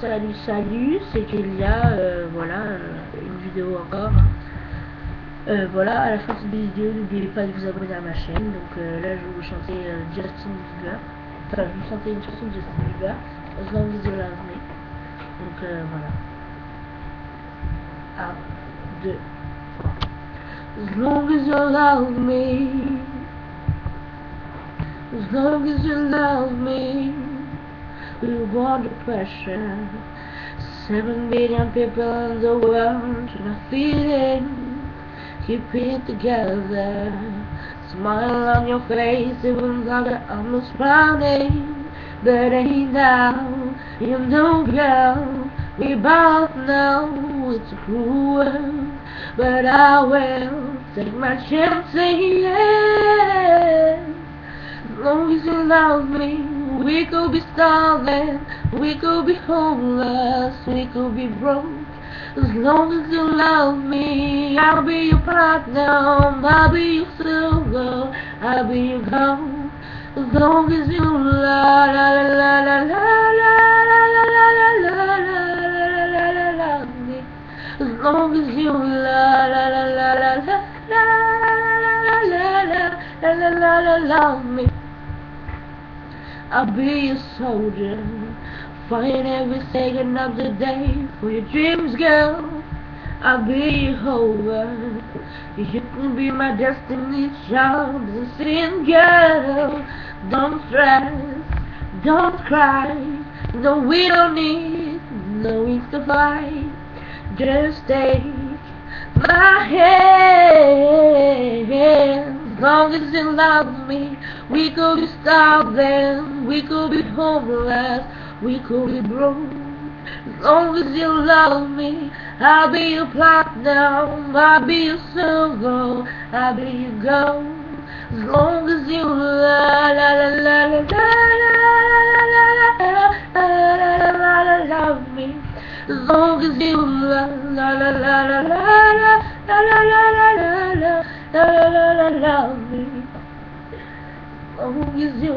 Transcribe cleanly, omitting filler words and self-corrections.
Salut, c'est Kélia, voilà, une vidéo encore. Voilà, à la fin de cette vidéo, n'oubliez pas de vous abonner à ma chaîne. Donc là, je vais vous chanter Justin Bieber. Enfin, je vais vous chanter une chanson de Justin Bieber, As Long As You Love Me. Donc voilà. 1, 2, 3. As long as you love me, as long as you love me, we want the pressure. 7 billion people in the world, and I feel it, keep it together. Smile on your face, even though I'm almost frowning. But ain't now, you know, girl, we both know it's cruel, but I will take my chances. As long as you love me, we could be starving, we could be homeless, we could be broke. As long as you love me, I'll be your platinum, I'll be your silver, I'll be your gold. As long as you love me, as long as you love me, I'll be a soldier, fighting every second of the day for your dreams, girl. I'll be your hover. You can be my destiny child, the sin girl. Don't stress, don't cry. No, we don't need no weeks to fight. Just take my hand. As long as you love me, we could be starving, we could be homeless, we could be broke. As long as you love me, I'll be your platinum, I'll be your silver, I'll be your gold. As long as you love me, as long as you love me, as long as you